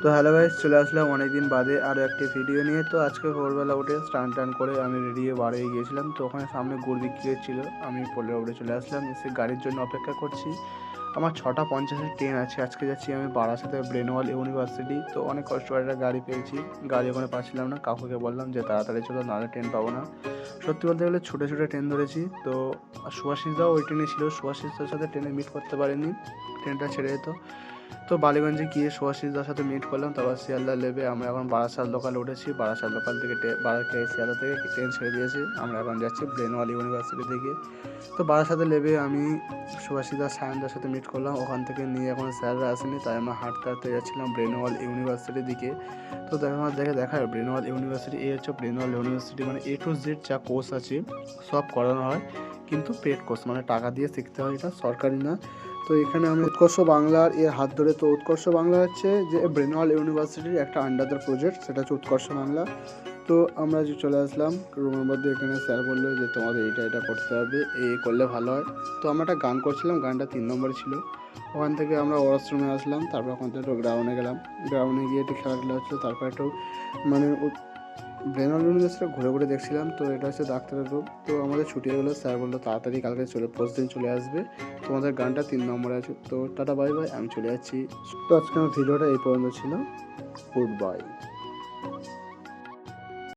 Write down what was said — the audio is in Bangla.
তো হ্যালো গাইস, চলে আসলাম অনেকদিন বাদে আরও একটি ভিডিও নিয়ে। তো আজকে ভোরবেলা উঠে স্নান টান করে আমি রেডি হয়ে বার হয়ে গিয়েছিলাম। তো ওখানে সামনে গুড় বিক্রি হচ্ছিল, আমি পোলে উঠে চলে আসলাম, এসে গাড়ির জন্য অপেক্ষা করছি। আমার 6:50 ট্রেন আছে, আজকে যাচ্ছি আমি বারাসাতে ব্রেনওয়াল ইউনিভার্সিটি। তো অনেক কষ্ট করে একটা গাড়ি পেয়েছি, গাড়ি ওখানে পাচ্ছিলাম না, কাকুকে বললাম যে তাড়াতাড়ি চলো, নাহলে ট্রেন পাবো না। সত্যি বলতে গেলে ছুটে ছুটে ট্রেন ধরেছি। তো সুভাষিসদাও ওই ট্রেনে ছিল, সুভাষিসদার সাথে ট্রেনে মিট করতে পারিনি, ট্রেনটা ছেড়ে যেত। তো বালিগঞ্জে গিয়ে সুভাষিসদার সাথে মিট করলাম, তারপর শিয়ালদা লেবে আমরা এখন বারাসাত লোকাল উঠেছি। বারাসাত লোকাল থেকে শিয়ালদা থেকে ট্রেন ছেড়ে দিয়েছি, আমরা এখন যাচ্ছি ব্রেনওয়াল ইউনিভার্সিটি থেকে। তো বারাসাতে লেবে আমি সুভাষিসদা সায়নদার সাথে মিট করলাম, ওখান থেকে নিয়ে এখন স্যাররা আসেনি, তাই আমরা হাঁটতে হাঁটতে যাচ্ছিলাম ব্রেনওয়াল ইউনিভার্সিটির দিকে। তো আমার দেখা ব্রেনওয়াল ইউনিভার্সিটি, এই হচ্ছে ব্রেনওয়াল ইউনিভার্সিটি, মানে A to Z যা কোর্স আছে সব করানো হয়, কিন্তু পেড কোর্স, মানে টাকা দিয়ে শিখতে হয়, এটা সরকারি না। তো এখানে আমি উৎকর্ষ বাংলার এর হাত ধরে, তো উৎকর্ষ বাংলা হচ্ছে যে ব্রেনওয়াল ইউনিভার্সিটির একটা আন্ডার দ্য প্রজেক্ট, সেটা হচ্ছে উৎকর্ষ বাংলা। তো আমরা যে চলে আসলাম রুমের মধ্যে, এখানে স্যার বললো যে তোমাদের এটা করতে হবে, এই করলে ভালো হয়। তো আমরা একটা গান করছিলাম, গানটা 3 নম্বরে ছিল। ওখান থেকে আমরা ওয়াশরুমে আসলাম, তারপর ওখান থেকে একটু গ্রাউন্ডে গেলাম, গ্রাউন্ডে গিয়ে একটু খেলাধুলা হচ্ছিলো, তারপর একটু মানে ব্রেনওয়াল ইউনিভার্সিটি ঘুরে ঘুরে দেখছিলাম। তো এটা হচ্ছে ডাক্তারের রুম। তো আমাদের ছুটি হয়ে গেলো, স্যার বললো তাড়াতাড়ি কালকে পরশু দিন চলে আসবে, তোমাদের গানটা 3 নম্বরে আছে। তো টাটা বাই বাই, আমি চলে যাচ্ছি। তো আজকে আমার ভিডিওটা এই পর্যন্ত ছিল। Good bye.